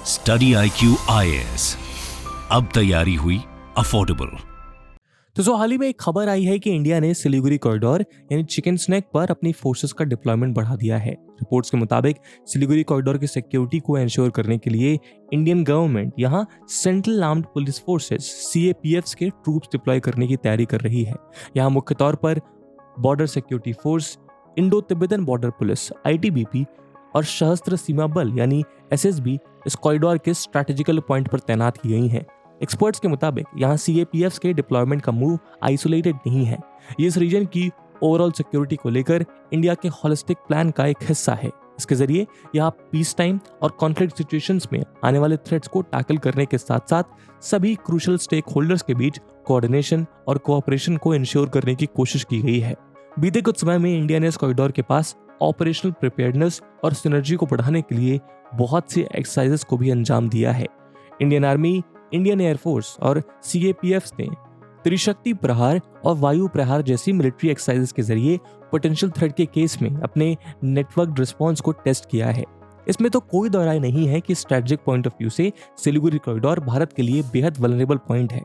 Study IQ IAS, अब तैयारी हुई अफोर्डेबल। तो हाल ही में एक खबर आई है कि इंडिया ने सिलीगुड़ी कॉरिडोर यानी चिकन स्नैक पर अपनी फोर्सेस का डिप्लॉयमेंट बढ़ा दिया है। रिपोर्ट्स के मुताबिक सिलीगुड़ी कॉरिडोर की सिक्योरिटी को इंश्योर करने के लिए इंडियन गवर्नमेंट यहां central armed police forces CAPFs के ट्रूप्स डिप्लॉय करने की तैयारी कर रही है। यहां मुख्य तौर पर border security force, Indo Tibetan border police ITBP और सशस्त्र सीमा बल यानी SSB इस कॉरिडोर के स्ट्रैटेजिकल पॉइंट पर तैनात की गई हैं। एक्सपर्ट्स के मुताबिक यहाँ CAPFs के डिप्लॉयमेंट का मूव आइसोलेटेड नहीं है, ये इस रीजन की ओवरऑल सिक्योरिटी को लेकर इंडिया के होलिस्टिक प्लान का एक हिस्सा है। इसके जरिए यहाँ पीस टाइम और कॉन्फ्लिक्ट सिचुएशंस में आने वाले थ्रेट्स को टैकल करने के साथ साथ सभी क्रूशियल स्टेक होल्डर्स के बीच कोऑर्डिनेशन और कोऑपरेशन को इंश्योर करने की कोशिश की गई है। बीते कुछ समय में इंडिया ने इस कॉरिडोर के पास ऑपरेशनल प्रिपेयर्डनेस और सिनर्जी को बढ़ाने के लिए बहुत सी एक्सरसाइजेस को भी अंजाम दिया है। इंडियन आर्मी, इंडियन एयरफोर्स और CAPFs ने त्रिशक्ति प्रहार और वायु प्रहार जैसी मिलिट्री एक्सरसाइजेस के जरिए पोटेंशियल थ्रेट के केस में अपने नेटवर्क रिस्पॉन्स को टेस्ट किया है। इसमें तो कोई दो राय नहीं है कि स्ट्रेटेजिक पॉइंट ऑफ व्यू से सिलीगुड़ी कॉरिडोर भारत के लिए बेहद वल्नरेबल पॉइंट है,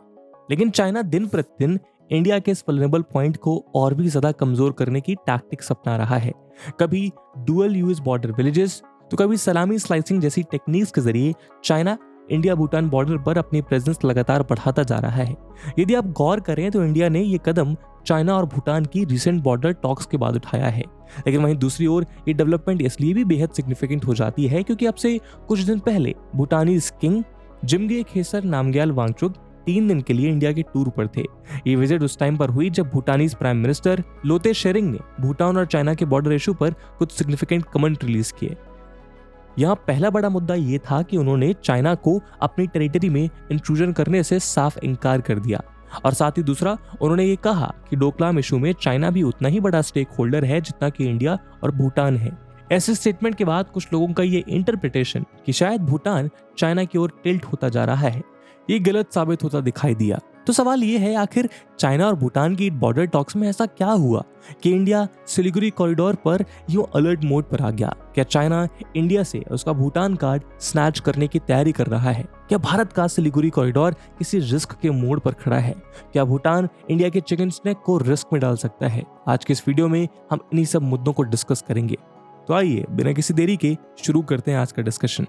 लेकिन चाइना दिन प्रतिदिन इंडिया के इस वल्नरेबल पॉइंट को और भी ज्यादा कमजोर करने की टैक्टिक्स अपना रहा है। कभी डुअल यूज बॉर्डर विलेजेस तो कभी सलामी स्लाइसिंग जैसी टेक्निक्स के जरिए चाइना इंडिया भूटान बॉर्डर पर अपनी प्रेजेंस लगातार बढ़ाता जा रहा है। यदि आप गौर करें तो इंडिया ने ये कदम चाइना और भूटान की रिसेंट बॉर्डर टॉक्स के बाद उठाया है, लेकिन वहीं दूसरी ओर ये डेवलपमेंट इसलिए भी बेहद सिग्निफिकेंट हो जाती है क्योंकि अब से कुछ दिन पहले भूटानीज किंग जिम्गे खेसर नामग्याल वांगचुक 3 दिन के लिए इंडिया के टूर पर थे। ये विजिट उस टाइम पर हुई जब Bhutanese prime minister Lotay Tshering ने भूटान और चाइना के बॉर्डर इशू पर कुछ सिग्निफिकेंट कमेंट रिलीज किए। यहाँ पहला बड़ा मुद्दा ये था कि उन्होंने चाइना को अपनी टेरिटरी में इंट्रूजन करने से साफ इनकार कर दिया, और साथ ही दूसरा उन्होंने ये कहा कि डोकलाम इशू में चाइना भी उतना ही बड़ा स्टेक होल्डर है जितना कि इंडिया और भूटान है। ऐसे स्टेटमेंट के बाद कुछ लोगों का ये इंटरप्रिटेशन कि शायद भूटान चाइना की ओर टिल्ट होता जा रहा है, ये गलत साबित होता दिखाई दिया। तो सवाल ये है, आखिर चाइना और भूटान की बॉर्डर टॉक्स में ऐसा क्या हुआ कि इंडिया सिलीगुड़ी कॉरिडोर पर यूं अलर्ट मोड पर आ गया? क्या चाइना इंडिया से उसका भूटान कार्ड स्नैच करने की तैयारी कर रहा है? क्या भारत का सिलीगुड़ी कॉरिडोर किसी रिस्क के मोड़ पर खड़ा है? क्या भूटान इंडिया के चिकन स्नैक को रिस्क में डाल सकता है? आज के इस वीडियो में हम इन्हीं सब मुद्दों को डिस्कस करेंगे। तो आइए बिना किसी देरी के शुरू करते हैं आज का डिस्कशन।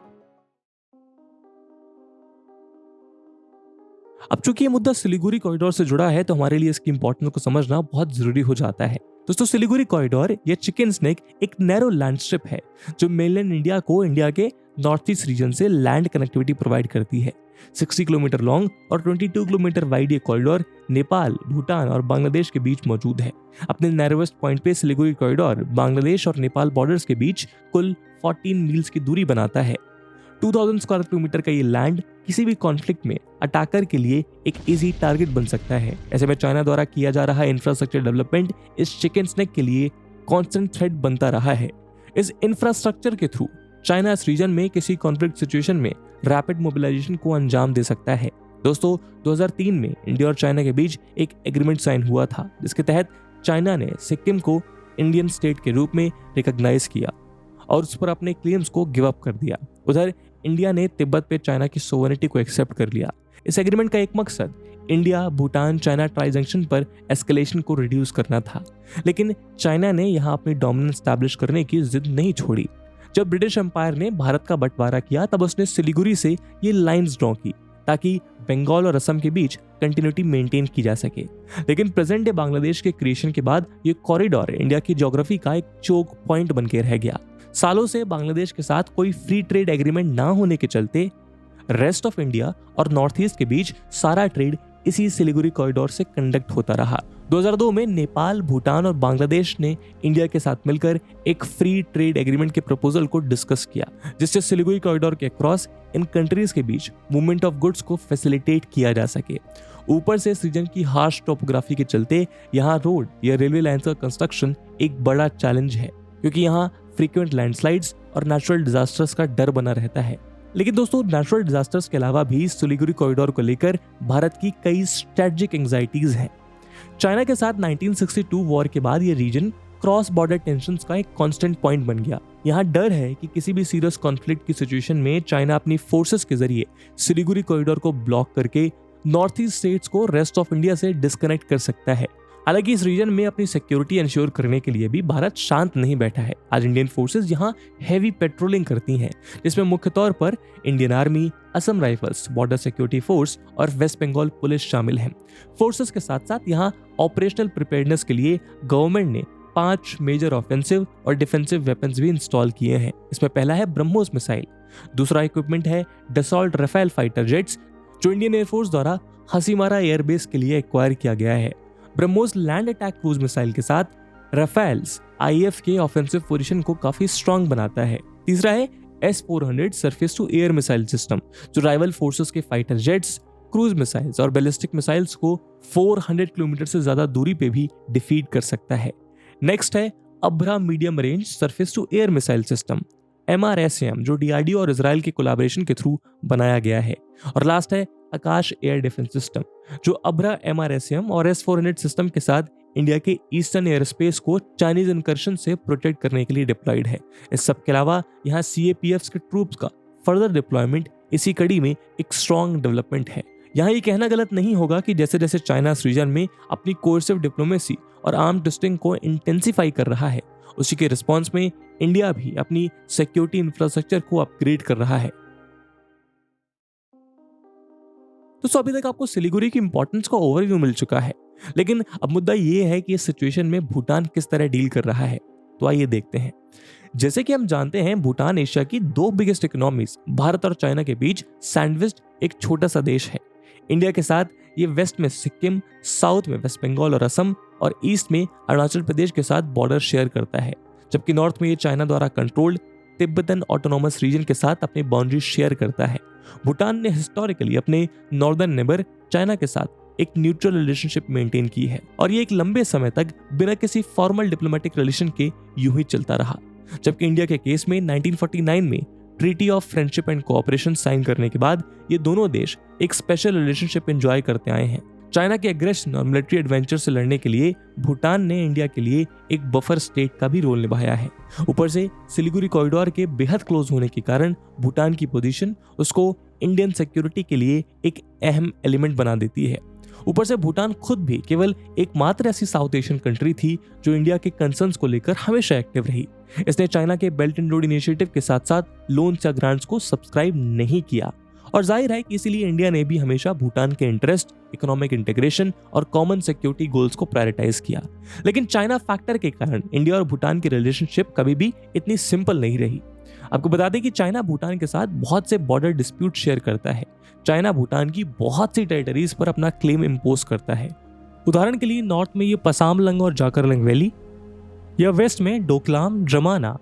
अब चूंकि ये मुद्दा सिलीगुड़ी कॉरिडोर से जुड़ा है तो हमारे लिए इसकी इंपॉर्टेंस को समझना बहुत जरूरी हो जाता है। दोस्तों, सिलीगुड़ी कॉरिडोर या चिकन स्नैक एक नैरो लैंड स्ट्रिप है जो मेनलैंड इंडिया को इंडिया के नॉर्थ ईस्ट रीजन से लैंड कनेक्टिविटी प्रोवाइड करती है। 60 किलोमीटर लॉन्ग और 22 किलोमीटर वाइड ये कॉरिडोर नेपाल, भूटान और बांग्लादेश के बीच मौजूद है। अपने नैरोवेस्ट पॉइंट पे सिलीगुड़ी कॉरिडोर बांग्लादेश और नेपाल बॉर्डर्स के बीच कुल 14 मील्स की दूरी बनाता है। 2000 स्क्वायर किलोमीटर का ये लैंड किसी भी कॉन्फ्लिक्ट में अटैकर के लिए एक इजी टारगेट बन सकता है। ऐसे में चाइना द्वारा किया जा रहा इंफ्रास्ट्रक्चर डेवलपमेंट इस चिकन स्नैक के लिए कांस्टेंट थ्रेट बनता रहा है। इस इंफ्रास्ट्रक्चर के थ्रू चाइना इस रीजन में किसी कॉन्फ्लिक्ट सिचुएशन में रैपिड मोबिलाइजेशन को अंजाम दे सकता है। दोस्तों, 2003 में इंडिया और चाइना के बीच एक एग्रीमेंट साइन हुआ था जिसके तहत चाइना ने सिक्किम को इंडियन स्टेट के रूप में रिकॉग्नाइज किया और उस पर अपने क्लेम्स को गिव अप कर दिया। उधर इंडिया ने तिब्बत पे चाइना की सोवरेनिटी को एक्सेप्ट कर लिया। इस एग्रीमेंट का एक मकसद India Bhutan China try junction पर एस्केलेशन को रिड्यूस करना था, लेकिन चाइना ने यहाँ अपनी डोमिनेंस स्टैब्लिश करने की जिद नहीं छोड़ी। जब ब्रिटिश एम्पायर ने भारत का बंटवारा किया तब उसने सिलीगुड़ी से ये लाइंस ड्रॉ की ताकि बंगाल और असम के बीच कंटिन्यूटी मेंटेन की जा सके। लेकिन प्रेजेंट डे बांग्लादेश के क्रिएशन के बाद ये कॉरिडोर इंडिया की ज्योग्राफी का एक चोक पॉइंट बनकर रह गया। सालों से बांग्लादेश के साथ कोई फ्री ट्रेड एग्रीमेंट ना होने के चलते रेस्ट ऑफ इंडिया और नॉर्थ ईस्ट के बीच सारा ट्रेड इसी सिलीगुड़ी कॉरिडोर से कंडक्ट होता रहा। 2002 में नेपाल, भूटान और बांग्लादेश ने इंडिया के साथ मिलकर एक फ्री ट्रेड एग्रीमेंट के प्रपोजल को डिस्कस किया जिससे सिलीगुड़ी कॉरिडोर के अक्रॉस इन कंट्रीज के बीच मूवमेंट ऑफ गुड्स को फैसिलिटेट किया जा सके। ऊपर से इस रीजन की हार्श टोपोग्राफी के चलते यहाँ रोड या रेलवे लाइन का कंस्ट्रक्शन एक बड़ा चैलेंज है क्योंकि यहाँ फ्रीक्वेंट लैंडस्लाइड्स और नेचुरल डिजास्टर्स का डर बना रहता है। लेकिन दोस्तों, नेचुरल डिजास्टर्स के अलावा भी सिलीगुड़ी कॉरिडोर को लेकर भारत की कई स्ट्रेटेजिक एंजाइटीज हैं। चाइना के साथ 1962 वॉर के बाद ये रीजन क्रॉस बॉर्डर टेंशंस का एक कांस्टेंट पॉइंट बन गया। यहाँ डर है कि किसी भी सीरियस कॉन्फ्लिक्ट की सिचुएशन में चाइना अपनी फोर्सेस के जरिए सिलीगुड़ी कॉरिडोर को ब्लॉक करके नॉर्थ ईस्ट स्टेट्स को रेस्ट ऑफ इंडिया से डिस्कनेक्ट कर सकता है। हालांकि इस रीजन में अपनी सिक्योरिटी इंश्योर करने के लिए भी भारत शांत नहीं बैठा है। आज इंडियन फोर्सेस यहाँ हैवी पेट्रोलिंग करती हैं, जिसमें मुख्य तौर पर Indian army, Assam rifles, border security force और वेस्ट बंगाल पुलिस शामिल हैं। फोर्सेस के साथ साथ यहाँ ऑपरेशनल प्रिपेयर्डनेस के लिए गवर्नमेंट ने 5 मेजर ऑफेंसिव और डिफेंसिव वेपन्स भी इंस्टॉल किए हैं। इसमें पहला है ब्रह्मोस मिसाइल, दूसरा इक्विपमेंट है डसॉल्ट राफेल फाइटर जेट्स, जो इंडियन एयरफोर्स द्वारा हसीमारा एयरबेस के लिए एक्वायर किया गया है। BrahMos land attack cruise missile के साथ राफेल्स आईएफ के ऑफेंसिव पोजीशन को काफी स्ट्रांग बनाता है। तीसरा है S-400 surface to air missile system, जो राइवल फोर्सेस के फाइटर जेट्स, क्रूज मिसाइल्स और बैलिस्टिक मिसाइल्स को 400 किलोमीटर से ज्यादा दूरी पे भी डिफीट कर सकता है। नेक्स्ट है Abhra medium range surface to air missile system MRSAM, जो DRDO और इजराइल के कोलैबोरेशन के थ्रू बनाया गया है। और लास्ट है आकाश एयर डिफेंस सिस्टम, जो अब्रा MRSAM और S-400 सिस्टम के साथ इंडिया के ईस्टर्न एयर स्पेस को चाइनीज इनकर्शन से प्रोटेक्ट करने के लिए डिप्लॉयड है। इस सब के अलावा यहाँ CAPF के ट्रूप्स का फर्दर डिप्लॉयमेंट इसी कड़ी में एक स्ट्रॉन्ग डेवलपमेंट है। यहाँ ये कहना गलत नहीं होगा कि जैसे जैसे चाइना इस रीजन में अपनी कोर्सिव डिप्लोमेसी और आर्म ट्विस्टिंग को इंटेंसिफाई कर रहा है, उसी के रिस्पॉन्स में इंडिया भी अपनी सिक्योरिटी इंफ्रास्ट्रक्चर को अपग्रेड कर रहा है। तो अभी तक आपको सिलीगुड़ी की इंपॉर्टेंस का ओवरव्यू मिल चुका है, लेकिन अब मुद्दा ये है कि इस सिचुएशन में भूटान किस तरह डील कर रहा है। तो आइए देखते हैं। जैसे कि हम जानते हैं, भूटान एशिया की 2 बिगेस्ट इकोनॉमीज भारत और चाइना के बीच सैंडविच्ड एक छोटा सा देश है। इंडिया के साथ ये वेस्ट में सिक्किम, साउथ में वेस्ट बंगाल और असम और ईस्ट में अरुणाचल प्रदेश के साथ बॉर्डर शेयर करता है, जबकि नॉर्थ में ये चाइना द्वारा कंट्रोल्ड तिब्बतन ऑटोनॉमस रीजन के साथ अपनी बाउंड्री शेयर करता है। भूटान ने हिस्टोरिकली अपने नॉर्दर्न नेबर चाइना के साथ एक न्यूट्रल रिलेशनशिप मेंटेन की है और ये एक लंबे समय तक बिना किसी फॉर्मल डिप्लोमेटिक रिलेशन के यूं ही चलता रहा। जबकि इंडिया के केस में 1949 में treaty of friendship and cooperation sign करने के बाद ये दोनों देश एक स्पेशल रिलेशनशिप एंजॉय करते आए हैं। चाइना के एग्रेशन और मिलिट्री एडवेंचर से लड़ने के लिए भूटान ने इंडिया के लिए एक बफर स्टेट का भी रोल निभाया है। ऊपर से सिलीगुड़ी कॉरिडोर के बेहद क्लोज होने के कारण भूटान की पोजीशन उसको इंडियन सिक्योरिटी के लिए एक अहम एलिमेंट बना देती है। ऊपर से भूटान खुद भी केवल एकमात्र ऐसी साउथ एशियन कंट्री थी जो इंडिया के कंसर्न्स को लेकर हमेशा एक्टिव रही। इसने चाइना के बेल्ट एंड रोड इनिशिएटिव के साथ साथ लोन्स या ग्रांट्स को सब्सक्राइब नहीं किया और जाहिर है कि इसीलिए इंडिया ने भी हमेशा भूटान के इंटरेस्ट, इकोनॉमिक इंटीग्रेशन और कॉमन सिक्योरिटी गोल्स को प्रायोरिटाइज किया। लेकिन चाइना फैक्टर के कारण इंडिया और भूटान की रिलेशनशिप कभी भी इतनी सिंपल नहीं रही। आपको बता दें कि चाइना भूटान के साथ बहुत से बॉर्डर डिस्प्यूट शेयर करता है। चाइना भूटान की बहुत सी टेरिटरीज पर अपना क्लेम इम्पोज करता है। उदाहरण के लिए नॉर्थ में ये पसामलंग और जाकरलंग वैली, या वेस्ट में डोकलाम, ड्रमाना,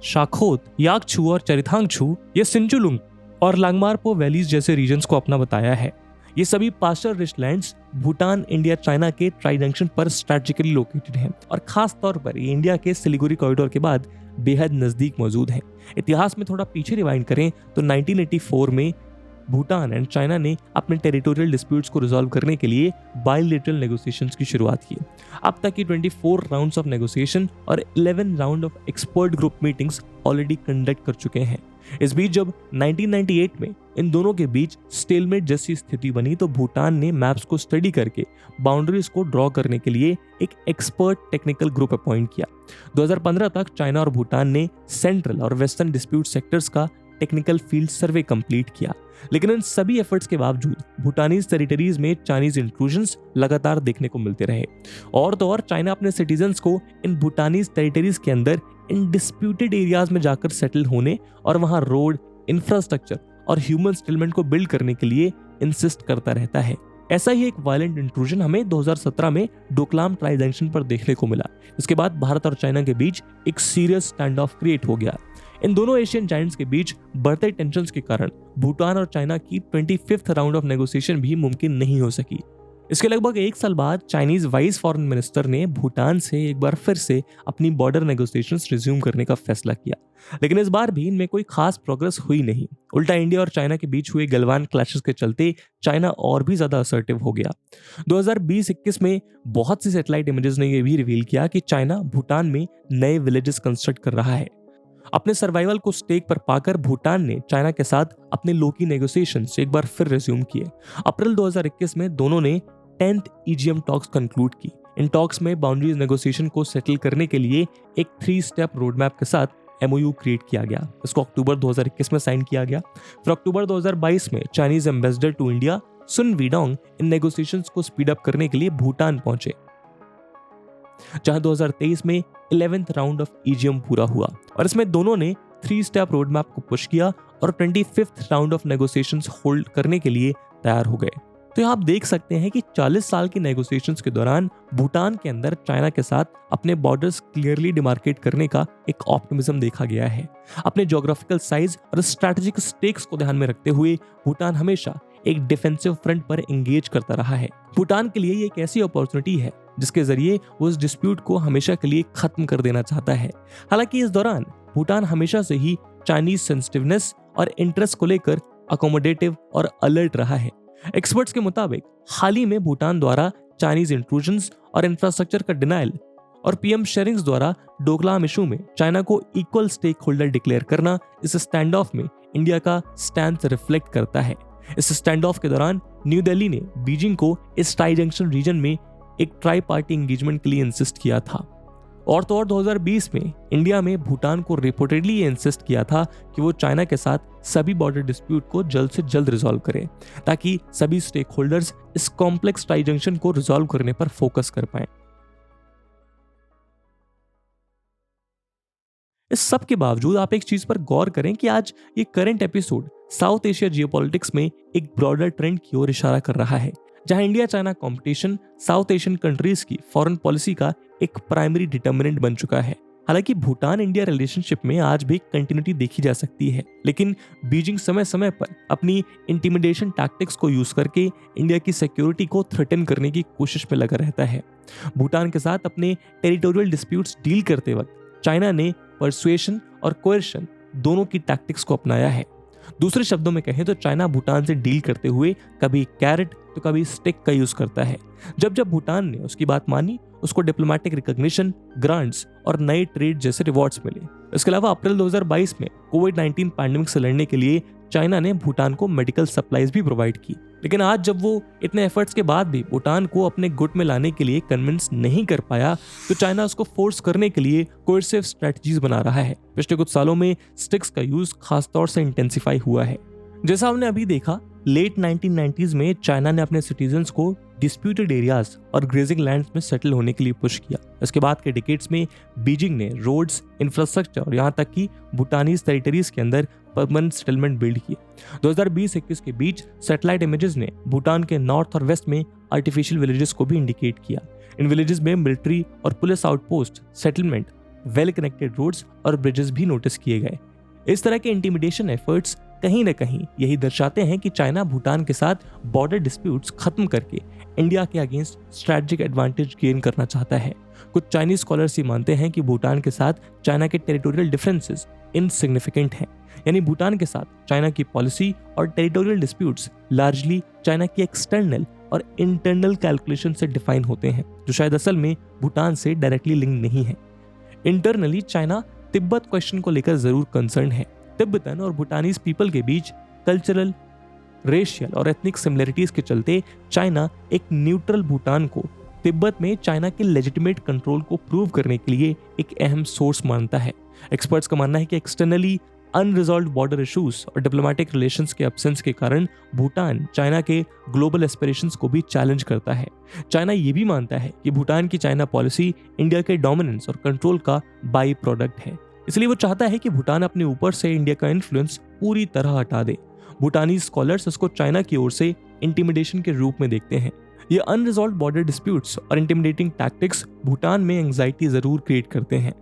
शाखोत, याकछू और चरिथांगछू, या सिंचुलुंग और लांगमारपो वैलीज जैसे रीजन्स को अपना बताया है। ये सभी pasture rich lands Bhutan, India, China के ट्राई जंक्शन पर स्ट्रेटेजिकली लोकेटेड हैं और खास तौर पर ये इंडिया के सिलीगुड़ी कॉरिडोर के बाद बेहद नजदीक मौजूद हैं। इतिहास में थोड़ा पीछे रिवाइंड करें तो 1984 में भूटान एंड चाइना ने अपने टेरिटोरियल डिस्प्यूट्स को रिजॉल्व करने के लिए बायलैटरल नेगोशिएशंस की शुरुआत की। अब तक की 24 राउंड्स ऑफ नेगोशिएशन और 11 round of expert group meetings already conduct कर चुके हैं। इस बीच जब 1998 में इन दोनों के बीच स्टेलमेट जैसी स्थिति बनी तो भूटान ने मैप्स को स्टडी करके बाउंड्रीज को ड्रॉ करने के लिए एक एक्सपर्ट टेक्निकल ग्रुप अपॉइंट किया। 2015 तक चाइना और भूटान ने सेंट्रल और वेस्टर्न डिस्प्यूट सेक्टर्स का टेक्निकल फील्ड सर्वे कंप्लीट किया। लेकिन इन सभी एफर्ट्स के बावजूद भूटानीज टेरिटरीज में चाइनीज इंट्रूजन्स लगातार देखने को मिलते रहे। और तो और चाइना अपने सिटीजन्स को इन भूटानीज टेरिटरीज के अंदर इन डिस्प्यूटेड एरियाज में जाकर सेटल होने और वहां रोड, इंफ्रास्ट्रक्चर और ह्यूमन सेटलमेंट को बिल्ड करने के लिए इंसिस्ट करता रहता है। ऐसा ही एक वायलेंट इंट्रूजन हमें 2017 में डोकलाम ट्राई जंक्शन पर देखने को मिला। इसके बाद भारत और चाइना के बीच एक सीरियस स्टैंड ऑफ क्रिएट हो गया। इन दोनों एशियन जायंट्स के बीच बढ़ते टेंशन्स के कारण भूटान और चाइना की 25th राउंड ऑफ नेगोशिएशन भी मुमकिन नहीं हो सकी। इसके लगभग 1 साल बाद चाइनीज वाइस फॉरेन मिनिस्टर ने भूटान से एक बार फिर से अपनी बॉर्डर नेगोशिएशंस रिज्यूम करने का फैसला किया, लेकिन इस बार भी इनमें कोई खास प्रोग्रेस हुई नहीं। उल्टा इंडिया और चाइना के बीच हुए गलवान क्लैशेस के चलते चाइना और भी ज्यादा असर्टिव हो गया। 2020-21 में बहुत सी सैटेलाइट इमेजेस ने यह भी रिवील किया कि चाइना भूटान में नए विलेजेस कंस्ट्रक्ट कर रहा है। अपने सर्वाइवल को स्टेक पर पाकर भूटान ने चाइना के साथ अपने लो की नेगोशिएशंस एक बार फिर रिज्यूम किए। अप्रैल 2021 में दोनों ने 10th EGM टॉक्स कंक्लूड की। इन टॉक्स में बाउंड्रीज नेगोशिएशन को सेटल करने के लिए एक 3 स्टेप रोड मैप के साथ MOU क्रिएट किया गया। इसको अक्टूबर 2021 में साइन किया गया। फिर अक्टूबर 2022 में Chinese ambassador to India Sun Weidong in negotiations को स्पीड अप करने के लिए भूटान पहुंचे, जहां 2023 में 11th राउंड ऑफ EGM पूरा हुआ और इसमें दोनों ने 3 स्टेप रोड मैप को पुश किया और 25th round of negotiations hold करने के लिए तैयार हो गए। तो यहाँ आप देख सकते हैं कि 40 साल की नेगोशिएशंस के दौरान भूटान के अंदर चाइना के साथ अपने बॉर्डर्स क्लियरली डिमार्केट करने का एक ऑप्टिमिज्म देखा गया है। अपने ज्योग्राफिकल साइज और स्ट्रैटेजिक स्टेक्स को ध्यान में रखते हुए भूटान हमेशा एक डिफेंसिव फ्रंट पर एंगेज करता रहा है। भूटान के लिए ये एक ऐसी अपॉर्चुनिटी है जिसके जरिए वो इस डिस्प्यूट को हमेशा के लिए खत्म कर देना चाहता है। हालांकि इस दौरान भूटान हमेशा से ही चाइनीज सेंसिटिवनेस और इंटरेस्ट को लेकर अकोमोडेटिव और अलर्ट रहा है। एक्सपर्ट्स के मुताबिक हाल ही में भूटान द्वारा चाइनीज इंट्रूजन्स और इंफ्रास्ट्रक्चर का डिनाइल और PM शेरिंग्स द्वारा डोकलाम इशू में चाइना को इक्वल स्टेक होल्डर डिक्लेयर करना इस स्टैंड ऑफ में इंडिया का स्टैंड रिफ्लेक्ट करता है। इस स्टैंड ऑफ के दौरान न्यू दिल्ली ने बीजिंग को इस टाई जंक्शन रीजन में एक ट्राई पार्टी एंगेजमेंट के लिए इंसिस्ट किया था। और तो और 2020 में इंडिया में भूटान को रिपोर्टेडली ये इंसिस्ट किया था कि वो चाइना के साथ सभी बॉर्डर डिस्प्यूट को जल्द से जल्द रिजॉल्व करे, ताकि सभी स्टेक होल्डर्स इस कॉम्प्लेक्स टाई जंक्शन को रिजॉल्व करने पर फोकस कर पाएं। इस सब के बावजूद आप एक चीज पर गौर करें कि आज ये current episode south Asia geopolitics में एक ब्रॉडर ट्रेंड की ओर इशारा कर रहा है, जहां India China competition south Asian countries की फॉरेन पॉलिसी का एक प्राइमरी डिटर्मिनेंट बन चुका है। हालांकि भूटान इंडिया रिलेशनशिप में आज भी कंटिन्यूटी देखी जा सकती है, लेकिन बीजिंग समय समय पर अपनी इंटिमिडेशन टैक्टिक्स को यूज करके इंडिया की सिक्योरिटी को थ्रेटन करने की कोशिश में लगा रहता है। भूटान के साथ अपने टेरिटोरियल डिस्प्यूट्स डील करते वक्त चाइना ने परसुएशन और कोएर्शन दोनों की टैक्टिक्स को अपनाया है। दूसरे शब्दों में कहें तो चाइना भूटान से डील करते हुए कभी कैरेट तो कभी स्टिक का यूज करता है। जब जब भूटान ने उसकी बात मानी, उसको डिप्लोमेटिक रिकॉग्निशन, ग्रांट्स और नए ट्रेड जैसे रिवॉर्ड्स मिले। इसके अलावा अप्रैल 2022 में कोविड-19 पैंडेमिक से लड़ने के लिए चाइना ने भूटान को मेडिकल सप्लाईज भी प्रोवाइड की। लेकिन आज जब वो इतने एफर्ट्स के बाद भी भूटान को अपने गुट में लाने के लिए कन्विंस नहीं कर पाया, तो चाइना उसको फोर्स करने के लिए कोर्सिव स्ट्रेटजीज बना रहा है। पिछले कुछ सालों में स्टिक्स का यूज खासतौर से इंटेंसिफाई हुआ है। जैसा हमने अभी देखा, लेट 1990s में चाइना ने अपने सिटीजन्स को डिस्प्यूटेड एरियाज और ग्रेजिंग लैंड्स में सेटल होने के लिए पुश किया। इसके बाद के डिकेड्स में बीजिंग ने रोड्स, इंफ्रास्ट्रक्चर और यहाँ तक कि भूटानीज टेरिटरीज के अंदर परमानेंट सेटलमेंट बिल्ड किए। 2020-21 के बीच सैटेलाइट इमेजेस ने भूटान के नॉर्थ और वेस्ट में आर्टिफिशियल विलेजेस को भी इंडिकेट किया। इन विलेजेस में मिलिट्री और police outpost, settlement, well connected roads और ब्रिजेस भी नोटिस किए गए। इस तरह के इंटिमिडेशन एफर्ट्स कहीं न कहीं यही दर्शाते हैं कि चाइना भूटान के साथ बॉर्डर डिस्प्यूट्स खत्म करके इंडिया के अगेंस्ट स्ट्रैटेजिक एडवांटेज गेन करना चाहता है। कुछ चाइनीज स्कॉलर्स ये मानते हैं कि भूटान के साथ चाइना के टेरिटोरियल डिफरेंसेस इनसिग्निफिकेंट हैं, यानी भूटान के साथ चाइना की पॉलिसी और टेरिटोरियल डिस्प्यूट्स लार्जली चाइना की एक्सटर्नल और इंटरनल कैलकुलेशन से डिफाइन होते हैं, जो शायद असल में भूटान से डायरेक्टली लिंक नहीं है। इंटरनली चाइना तिब्बत क्वेश्चन को लेकर जरूर कंसर्न है। तिब्बतन और भूटानीज पीपल के बीच कल्चरल, रेशियल और एथनिक सिमिलरिटीज के चलते चाइना एक न्यूट्रल भूटान को तिब्बत में चाइना के लेजिटिमेट कंट्रोल को प्रूव करने के लिए एक अहम सोर्स मानता है। एक्सपर्ट्स का मानना है कि एक्सटर्नली अनरिजॉल्व्ड बॉर्डर इश्यूज और डिप्लोमेटिक रिलेशंस के एब्सेंस के कारण भूटान चाइना के ग्लोबल एस्पिरेशंस को भी चैलेंज करता है। चाइना ये भी मानता है कि भूटान की चाइना पॉलिसी इंडिया के डोमिनेंस और कंट्रोल का बाई प्रोडक्ट है, इसलिए वो चाहता है कि भूटान अपने ऊपर से इंडिया का इन्फ्लुएंस पूरी तरह हटा दे। भूटानीज स्कॉलर्स इसको चाइना की ओर से इंटिमिडेशन के रूप में देखते हैं। ये अनरिजॉल्व्ड बॉर्डर डिस्प्यूट्स और इंटिमिडेटिंग टैक्टिक्स भूटान में एंजाइटी जरूर क्रिएट करते हैं,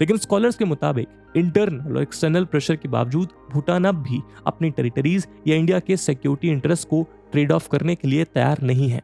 लेकिन स्कॉलर्स के मुताबिक इंटरनल और एक्सटर्नल प्रेशर के बावजूद भूटान अब भी अपनी टेरिटरीज या इंडिया के सिक्योरिटी इंटरेस्ट को ट्रेड ऑफ करने के लिए तैयार नहीं है।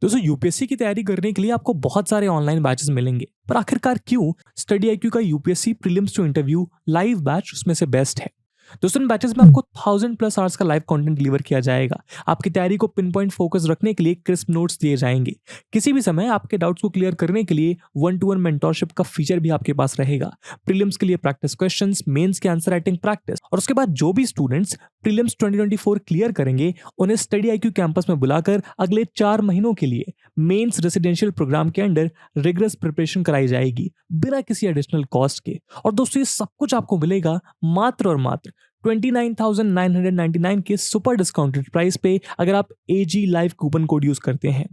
दोस्तों, यूपीएससी की तैयारी करने के लिए आपको बहुत सारे ऑनलाइन बैचेस मिलेंगे, पर आखिरकार क्यों स्टडी IQ का UPSC prelims to interview live batch उसमें से बेस्ट है? दोस्तों इन बैचेस में आपको 1000+ आवर्स का लाइव कंटेंट डिलीवर किया जाएगा। आपकी तैयारी को पिन पॉइंट फोकस रखने के लिए क्रिस्प नोट्स दिए जाएंगे। किसी भी समय आपके डाउट्स को क्लियर करने के लिए 1-to-1 मेंटोरशिप का फीचर भी आपके पास रहेगा। प्रीलिम्स के लिए प्रैक्टिस क्वेश्चंस, मेंस के आंसर राइटिंग प्रैक्टिस, और उसके बाद जो भी स्टूडेंट्स प्रीलिम्स 2024 क्लियर करेंगे उन्हें स्टडी IQ कैंपस में बुलाकर अगले 4 महीनों के लिए मेंस रेसिडेंशियल प्रोग्राम के अंडर रिगरस प्रिपरेशन कराई जाएगी बिना किसी एडिशनल कॉस्ट के। और दोस्तों ये सब कुछ आपको मिलेगा मात्र और मात्र 29,999 के सुपर डिस्काउंटेड प्राइस पे अगर आप AG live coupon code use करते हैं।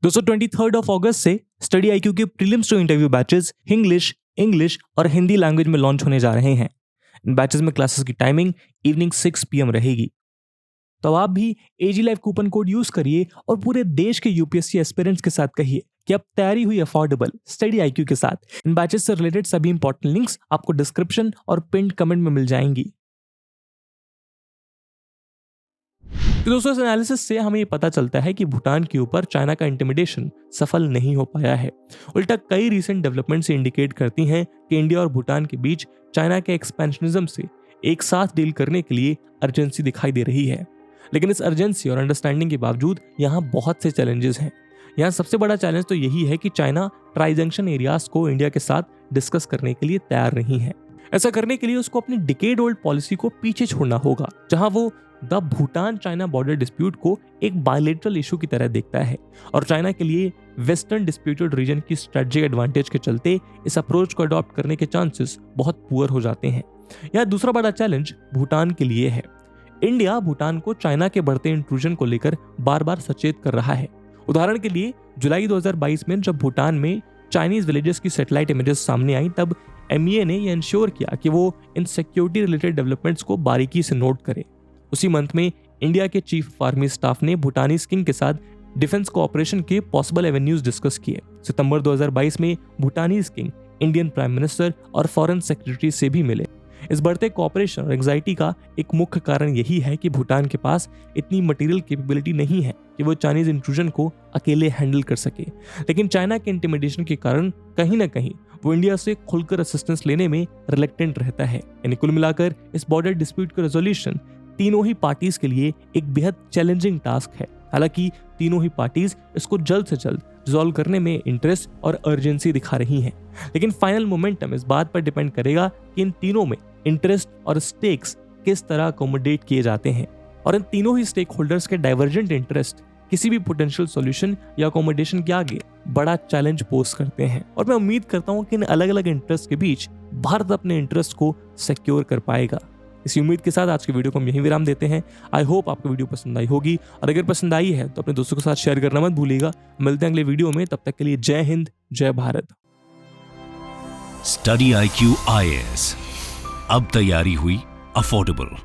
दोस्तों 23 अगस्त से स्टडी IQ के prelims to interview batches English और हिंदी लैंग्वेज में लॉन्च होने जा रहे हैं। इन बैचेस में क्लासेस की टाइमिंग इवनिंग 6 PM रहेगी। तो आप भी AG live coupon code use करिए और पूरे देश के UPSC एस्पिरेंट्स के साथ कहिए कि अब तैयारी हुई अफोर्डेबल स्टडी IQ के साथ। इन बैचेस से रिलेटेड सभी इंपॉर्टेंट लिंक्स आपको डिस्क्रिप्शन और पिन कमेंट में मिल जाएंगी। तो दोस्तों इस एनालिसिस से हमें ये पता चलता है कि भूटान के ऊपर चाइना का इंटिमिडेशन सफल नहीं हो पाया है। उल्टा कई रीसेंट डेवलपमेंट्स इंडिकेट करती हैं कि इंडिया और भूटान के बीच चाइना के एक्सपेंशनिज्म से एक साथ डील करने के लिए अर्जेंसी दिखाई दे रही है। लेकिन इस अर्जेंसी और अंडरस्टैंडिंग के बावजूद यहाँ बहुत से चैलेंजेस हैं। यहाँ सबसे बड़ा चैलेंज तो यही है कि चाइना ट्राई जंक्शन एरियाज को इंडिया के साथ डिस्कस करने के लिए तैयार नहीं है। ऐसा करने के लिए उसको अपनी डिकेड ओल्ड पॉलिसी को पीछे छोड़ना होगा, जहां वो the Bhutan China border dispute को एक बायलेटरल इशू की तरह देखता है और चाइना के लिए वेस्टर्न डिस्प्यूटेड रीजन की स्ट्रेटेजिक एडवांटेज के चलते इस अप्रोच को अडॉप्ट करने के चांसेस बहुत पुअर हो जाते हैं। यहाँ दूसरा बड़ा चैलेंज भूटान के लिए है। इंडिया भूटान को चाइना के बढ़ते इंट्रूजन को लेकर बार बार सचेत कर रहा है। उदाहरण के लिए जुलाई 2022 में जब भूटान में चाइनीज विलेजेस की सैटेलाइट इमेजेस सामने आई, तब MEA ने यह इंश्योर किया कि वो इन सिक्योरिटी रिलेटेड डेवलपमेंट्स को बारीकी से नोट करे। उसी मंथ में इंडिया के चीफ ऑफ आर्मी स्टाफ ने भूटानीज किंग के साथ डिफेंस कोऑपरेशन के पॉसिबल एवेन्यूज डिस्कस किए। सितंबर 2022 में भूटानीज किंग इंडियन प्राइम मिनिस्टर और फॉरेन सेक्रेटरी से भी मिले। इस बढ़ते कोऑपरेशन और एंग्जाइटी का एक मुख्य कारण यही है कि भूटान के पास इतनी मटेरियल कैपेबिलिटी नहीं है कि वो चाइनीज इंट्रूजन को अकेले हैंडल कर सके। लेकिन चाइना के इंटिमिडेशन के कारण कहीं ना कहीं वो इंडिया से खुलकर असिस्टेंस लेने में रिलेक्टेंट रहता है। यानी कुल मिलाकर इस बॉर्डर डिस्प्यूट का रेजोल्यूशन तीनों ही पार्टीज के लिए एक बेहद चैलेंजिंग टास्क है। हालांकि तीनों ही पार्टीज इसको जल्द से जल्द रिजॉल्व करने में इंटरेस्ट और अर्जेंसी दिखा रही हैं। लेकिन फाइनल मोमेंटम इस बात पर डिपेंड करेगा कि इन तीनों में इंटरेस्ट और स्टेक्स किस तरह अकोमोडेट किए जाते हैं, और इन तीनों ही स्टेक होल्डर्स के डाइवर्जेंट इंटरेस्ट किसी भी पोटेंशियल सॉल्यूशन या अकोमोडेशन के आगे बड़ा चैलेंज पोज करते हैं। और मैं उम्मीद करता हूं कि इन अलग अलग इंटरेस्ट के बीच भारत अपने इंटरेस्ट को सिक्योर कर पाएगा। इसी उम्मीद के साथ आज के वीडियो को हम यहीं विराम देते हैं। आई होप आपको वीडियो पसंद आई होगी, और अगर पसंद आई है तो अपने दोस्तों के साथ शेयर करना मत भूलिएगा। मिलते हैं अगले वीडियो में, तब तक के लिए जय हिंद, जय भारत। स्टडी IQ IAS, अब तैयारी हुई अफोर्डेबल।